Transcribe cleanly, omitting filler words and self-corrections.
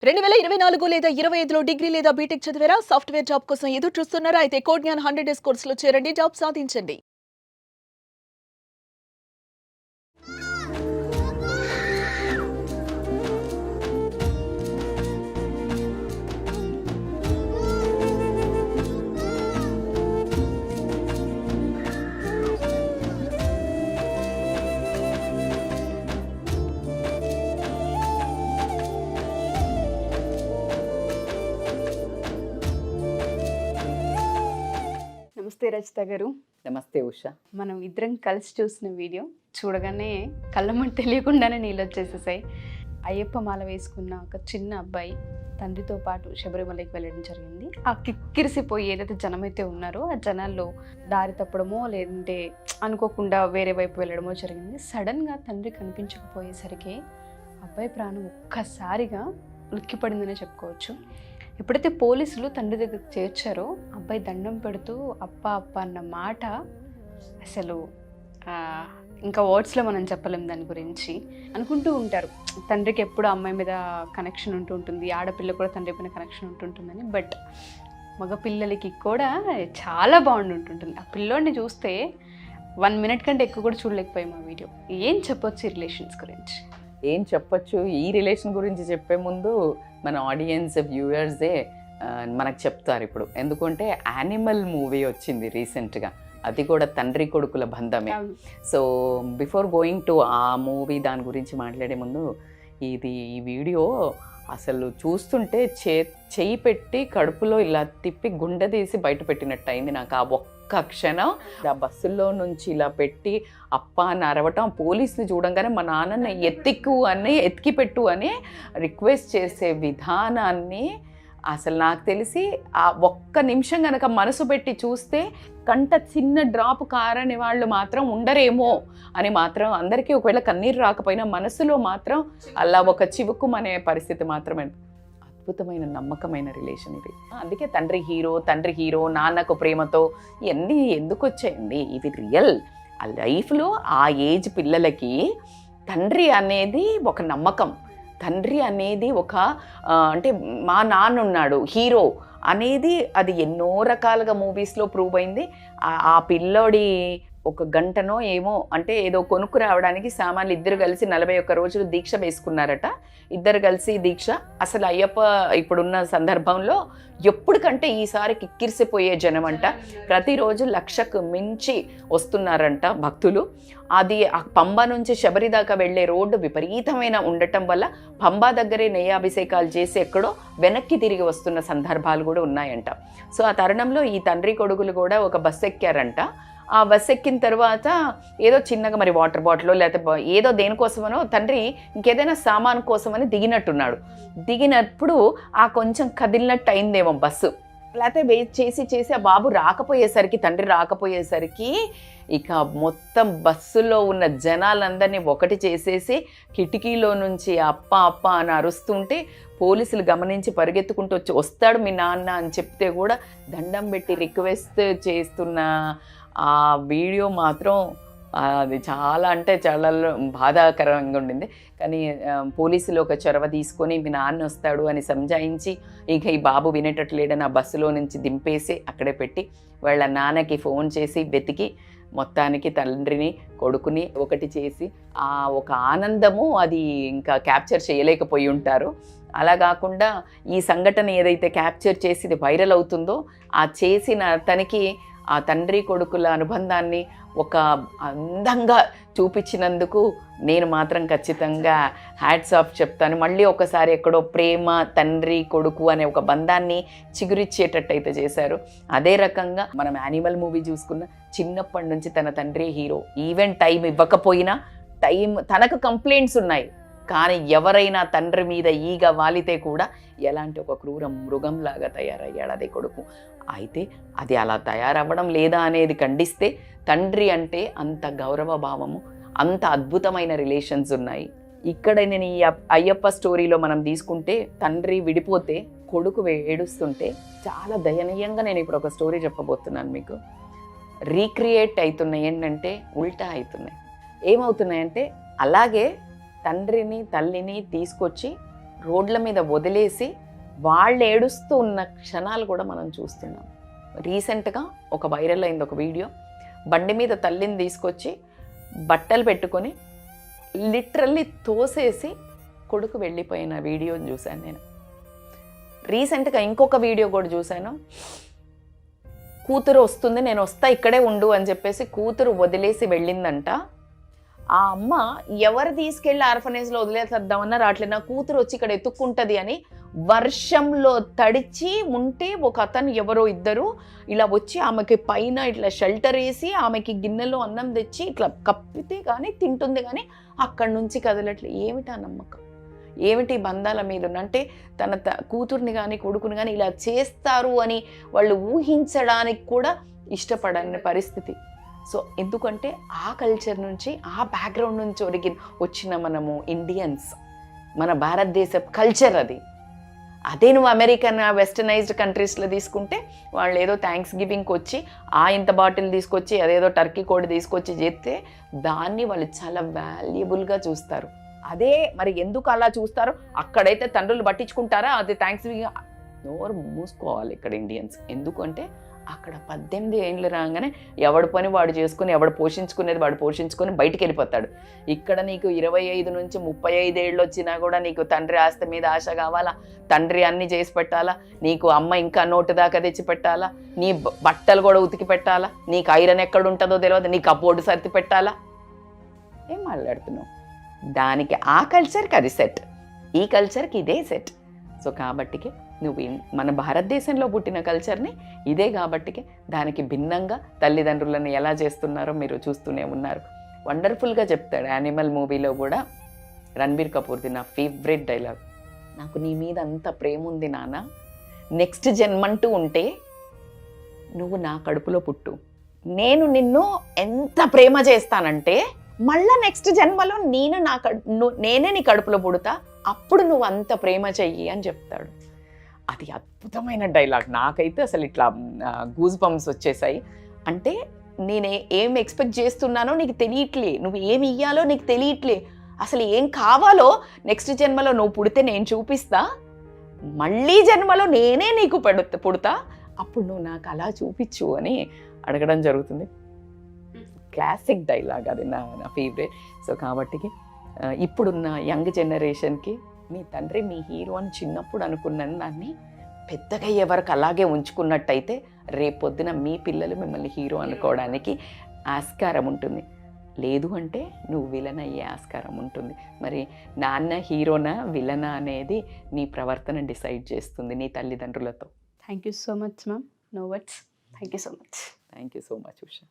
2024 లేదా 25లో డిగ్రీ లేదా బీటెక్ చదివారా? సాఫ్ట్‌వేర్ జాబ్ కోసం ఎదురు చూస్తున్నారా? అయితే కోడ్ జ్ఞాన్ 100 డేస్ కోర్సులో చేరండి. జాబ్ సాధించండి. నమస్తే రచిత గారు. నమస్తే ఉషా. మనం ఇద్దరం కలిసి చూసిన వీడియో చూడగానే కళ్ళమని తెలియకుండానే నీళ్ళు వచ్చేసేసాయి. అయ్యప్ప మాల వేసుకున్న ఒక చిన్న అబ్బాయి తండ్రితో పాటు శబరిమలకి వెళ్ళడం జరిగింది. ఆ కిక్కిరిసిపోయి ఏదైతే జనమైతే ఉన్నారో ఆ జనాల్లో దారి తప్పడమో లేదంటే అనుకోకుండా వేరే వైపు వెళ్ళడమో జరిగింది. సడన్గా తండ్రి కనిపించకపోయేసరికి అబ్బాయి ప్రాణం ఒక్కసారిగా ఉలిక్కిపడిందనే చెప్పుకోవచ్చు. ఎప్పుడైతే పోలీసులు తండ్రి దగ్గరికి చేర్చారో అబ్బాయి దండం పెడుతూ అప్ప అప్ప అన్న మాట అసలు ఇంకా వర్డ్స్లో మనం చెప్పలేం. దాని గురించి అనుకుంటూ ఉంటారు, తండ్రికి ఎప్పుడు అమ్మాయి మీద కనెక్షన్ ఉంటుంది, ఆడపిల్ల కూడా తండ్రి పైన కనెక్షన్ ఉంటుంటుందని. బట్ మగపిల్లలకి కూడా చాలా బాగుంటుంటుంది. ఆ పిల్లోడిని చూస్తే 1 మినిట్ కంటే ఎక్కువ కూడా చూడలేకపోయాం ఆ వీడియో. ఏం చెప్పొచ్చు ఈ రిలేషన్స్ గురించి? ఏం చెప్పొచ్చు, ఈ రిలేషన్ గురించి చెప్పే ముందు మన ఆడియన్స్ వ్యూవర్సే మనకు చెప్తారు ఇప్పుడు. ఎందుకంటే యానిమల్ మూవీ వచ్చింది రీసెంట్గా, అది కూడా తండ్రి కొడుకుల బంధమే. సో బిఫోర్ గోయింగ్ టు ఆ మూవీ దాని గురించి మాట్లాడే ముందు ఈ వీడియో అసలు చూస్తుంటే చెయ్యి పెట్టి కడుపులో ఇలా తిప్పి గుండె తీసి బయట పెట్టినట్టు అయింది నాకు. ఆ ఒక్క క్షణం ఆ బస్సుల్లో నుంచి ఇలా పెట్టి అప్ప అని అరవటం, పోలీసుని చూడంగానే మా నాన్నని ఎత్తికి పెట్టు అని రిక్వెస్ట్ చేసే విధానాన్ని అసలు నాకు తెలిసి ఆ ఒక్క నిమిషం కనుక మనసు పెట్టి చూస్తే కంట చిన్న డ్రాప్ కారని వాళ్ళు మాత్రం ఉండరేమో అని మాత్రం అందరికీ, ఒకవేళ కన్నీరు రాకపోయినా మనసులో మాత్రం అలా ఒక చివుకుమనే పరిస్థితి మాత్రమే. అద్భుతమైన నమ్మకమైన రిలేషన్ ఇది. అందుకే తండ్రి హీరో నాన్నకు ప్రేమతో ఇవన్నీ ఎందుకు వచ్చాయండి? ఇది రియల్. ఆ లైఫ్లో ఆ ఏజ్ పిల్లలకి తండ్రి అనేది ఒక నమ్మకం, తండ్రి అనేది ఒక అంటే మా నాన్న ఉన్నాడు హీరో అనేది అది ఎన్నో రకాలుగా మూవీస్లో ప్రూవ్ అయింది. ఆ పిల్లోడి ఒక గంటనో ఏమో అంటే ఏదో కొనుక్కు రావడానికి సామాన్లు ఇద్దరు కలిసి 41 రోజులు దీక్ష వేసుకున్నారట. ఇద్దరు కలిసి దీక్ష అసలు అయ్యప్ప ఇప్పుడున్న సందర్భంలో ఎప్పటికంటే ఈసారి కిక్కిరిసిపోయే జనం అంట. ప్రతిరోజు 1,00,000కు మించి వస్తున్నారంట భక్తులు. అది ఆ పంబా నుంచి శబరి దాకా వెళ్ళే రోడ్డు విపరీతమైన ఉండటం వల్ల పంబా దగ్గరే నెయ్యాభిషేకాలు చేసి ఎక్కడో వెనక్కి తిరిగి వస్తున్న సందర్భాలు కూడా ఉన్నాయంట. సో ఆ తరుణంలో ఈ తండ్రి కొడుకులు కూడా ఒక బస్సు ఎక్కారంట. ఆ బస్సు ఎక్కిన తర్వాత ఏదో చిన్నగా మరి వాటర్ బాటిల్ లేకపోతే ఏదో దేనికోసమనో తండ్రి ఇంకేదైనా సామాన్ కోసమని దిగినట్టున్నాడు. దిగినప్పుడు ఆ కొంచెం కదిలినట్టు అయిందేమో బస్సు, లేకపోతే వెయిట్ చేసి ఆ బాబు తండ్రి రాకపోయేసరికి ఇక మొత్తం బస్సులో ఉన్న జనాలందరినీ ఒకటి చేసేసి కిటికీలో నుంచి అప్ప అని అరుస్తుంటే పోలీసులు గమనించి పరిగెత్తుకుంటూ వస్తాడు మీ నాన్న అని చెప్తే కూడా దండం పెట్టి రిక్వెస్ట్ చేస్తున్న ఆ వీడియో మాత్రం అది చాలా అంటే చాలా బాధాకరంగా ఉండింది. కానీ పోలీసులు ఒక చొరవ తీసుకొని మీ నాన్న వస్తాడు అని సంజాయించి ఇక ఈ బాబు వినేటట్లేడని ఆ బస్సులో నుంచి దింపేసి అక్కడే పెట్టి వాళ్ళ నాన్నకి ఫోన్ చేసి వెతికి మొత్తానికి తండ్రిని కొడుకుని ఒకటి చేసి ఆ ఒక ఆనందము అది ఇంకా క్యాప్చర్ చేయలేకపోయి ఉంటారు. అలా కాకుండా ఈ సంఘటన ఏదైతే క్యాప్చర్ చేసి ఇది వైరల్ అవుతుందో ఆ చేసిన తనకి ఆ తండ్రి కొడుకుల అనుబంధాన్ని ఒక అందంగా చూపించినందుకు నేను మాత్రం ఖచ్చితంగా హ్యాట్స్ ఆఫ్ చెప్తాను. మళ్ళీ ఒకసారి ఎక్కడో ప్రేమ తండ్రి కొడుకు అనే ఒక బంధాన్ని చిగురిచ్చేటట్టు అయితే చేశారు. అదే రకంగా మనం యానిమల్ మూవీ చూసుకున్న చిన్నప్పటి నుంచి తన తండ్రి హీరో. ఈవెన్ టైం ఇవ్వకపోయినా తనకు కంప్లైంట్స్ ఉన్నాయి, కానీ ఎవరైనా తండ్రి మీద ఈగ వాలితే కూడా ఎలాంటి ఒక క్రూర మృగంలాగా తయారయ్యాడు అదే కొడుకు. అయితే అది అలా తయారవ్వడం లేదా అనేది ఖండిస్తే తండ్రి అంటే అంత గౌరవ భావము, అంత అద్భుతమైన రిలేషన్స్ ఉన్నాయి. ఇక్కడ నేను ఈ అయ్యప్ప స్టోరీలో మనం తీసుకుంటే తండ్రి విడిపోతే కొడుకు ఏడుస్తుంటే చాలా దయనీయంగా నేను ఇప్పుడు ఒక స్టోరీ చెప్పబోతున్నాను మీకు. రీక్రియేట్ అవుతున్నాయి ఏంటంటే ఉల్టా అవుతున్నాయి. ఏమవుతున్నాయంటే అలాగే తండ్రిని తల్లిని తీసుకొచ్చి రోడ్ల మీద వదిలేసి వాళ్ళు ఏడుస్తూ ఉన్న క్షణాలు కూడా మనం చూస్తున్నాం. రీసెంట్గా ఒక వైరల్ అయింది ఒక వీడియో, బండి మీద తల్లిని తీసుకొచ్చి బట్టలు పెట్టుకొని లిటరల్లీ తోసేసి కొడుకు వెళ్ళిపోయిన వీడియోని చూశాను నేను. రీసెంట్గా ఇంకొక వీడియో కూడా చూశాను, కూతురు వస్తుంది నేను వస్తా ఇక్కడే ఉండు అని చెప్పేసి కూతురు వదిలేసి వెళ్ళిందంట. ఆ అమ్మ ఎవరు తీసుకెళ్ళి ఆర్ఫనేజ్లో వదిలేసేద్దామన్నా రావట్లేదు, నా కూతురు వచ్చి ఇక్కడ ఎత్తుక్కుంటుంది అని వర్షంలో తడిచి ఉంటే ఒక అతను ఎవరో ఇద్దరు ఇలా వచ్చి ఆమెకి పైన ఇట్లా షెల్టర్ వేసి ఆమెకి గిన్నెలో అన్నం తెచ్చి ఇట్లా కప్పితే కానీ తింటుంది, కానీ అక్కడి నుంచి కదలట్లేదు. ఏమిటా నమ్మకం, ఏమిటి బంధాల మీద అంటే తన కూతుర్ని కానీ కొడుకుని కానీ ఇలా చేస్తారు అని వాళ్ళు ఊహించడానికి కూడా ఇష్టపడని పరిస్థితి. సో ఎందుకంటే ఆ కల్చర్ నుంచి ఆ బ్యాక్గ్రౌండ్ నుంచి వచ్చిన మనము ఇండియన్స్, మన భారతదేశ కల్చర్ అది. అదే నువ్వు అమెరికన్ వెస్టర్నైజ్డ్ కంట్రీస్లో తీసుకుంటే వాళ్ళు ఏదో థ్యాంక్స్ గివింగ్కి వచ్చి ఇంత బాటిల్ తీసుకొచ్చి అదేదో టర్కీ కోడి తీసుకొచ్చి చేస్తే దాన్ని వాళ్ళు చాలా వాల్యుబుల్గా చూస్తారు. అదే మరి ఎందుకు అలా చూస్తారో అక్కడైతే తండ్రులు పట్టించుకుంటారా, అది థ్యాంక్స్ గివింగ్ నోరు మూసుకోవాలి ఇక్కడ ఇండియన్స్. ఎందుకంటే అక్కడ 18 ఏళ్ళు రాగానే ఎవడి పని వాడు చేసుకుని ఎవడు పోషించుకునేది వాడు పోషించుకొని బయటికి వెళ్ళిపోతాడు. ఇక్కడ నీకు 25 నుంచి 35 ఏళ్ళు వచ్చినా కూడా నీకు తండ్రి ఆస్తి మీద ఆశ కావాలా, తండ్రి అన్ని చేసి పెట్టాలా, నీకు అమ్మ ఇంకా నోటు దాకా తెచ్చి పెట్టాలా, నీ బట్టలు కూడా ఉతికి పెట్టాలా, నీకు ఐరన్ ఎక్కడ ఉంటుందో తెలియదు, నీ కబోర్డు సర్ది పెట్టాలా. ఏం మాట్లాడుతున్నావు? దానికి ఆ కల్చర్కి అది సెట్, ఈ కల్చర్కి ఇదే సెట్. సో కాబట్టికి నువ్వు మన భారతదేశంలో పుట్టిన కల్చర్ని ఇదే కాబట్టికి దానికి భిన్నంగా తల్లిదండ్రులను ఎలా చేస్తున్నారో మీరు చూస్తూనే ఉన్నారు. వండర్ఫుల్గా చెప్తాడు యానిమల్ మూవీలో కూడా రణబీర్ కపూర్ది నా ఫేవరెట్ డైలాగ్, నాకు నీ మీద అంత ప్రేమ ఉంది నాన్న, నెక్స్ట్ జన్మంటూ ఉంటే నువ్వు నా కడుపులో పుట్టు, నేను నిన్ను ఎంత ప్రేమ చేస్తానంటే మళ్ళా నెక్స్ట్ జన్మలో నేనే నీ కడుపులో పుడతా, అప్పుడు నువ్వు అంత ప్రేమ చెయ్యి అని చెప్తాడు. అది అద్భుతమైన డైలాగ్. నాకైతే అసలు ఇట్లా గూజ్ బంప్స్ వచ్చేసాయి. అంటే నేను ఏం ఎక్స్పెక్ట్ చేస్తున్నానో నీకు తెలియట్లే, నువ్వు ఏమి ఇయ్యాలో నీకు తెలియట్లే, అసలు ఏం కావాలో నెక్స్ట్ జన్మలో నువ్వు పుడితే నేను చూపిస్తా, మళ్ళీ జన్మలో నేనే నీకు పుడతా, అప్పుడు నువ్వు నాకు అలా చూపించు అని అడగడం జరుగుతుంది. క్లాసిక్ డైలాగ్ అది, నా ఫేవరెట్. సో కాబట్టికి ఇప్పుడున్న యంగ్ జనరేషన్కి మీ తండ్రి మీ హీరో అని చిన్నప్పుడు అనుకున్నాను దాన్ని పెద్దగా ఎవరికి అలాగే ఉంచుకున్నట్టయితే రేపొద్దున మీ పిల్లలు మిమ్మల్ని హీరో అనుకోవడానికి ఆస్కారం ఉంటుంది. లేదు అంటే నువ్వు విలన్ అయ్యే ఆస్కారం ఉంటుంది. మరి నాన్న హీరోనా విలనా అనేది నీ ప్రవర్తన డిసైడ్ చేస్తుంది నీ తల్లిదండ్రులతో. Thank you so much ma'am. No words. Thank you so much. Thank you so much Usha.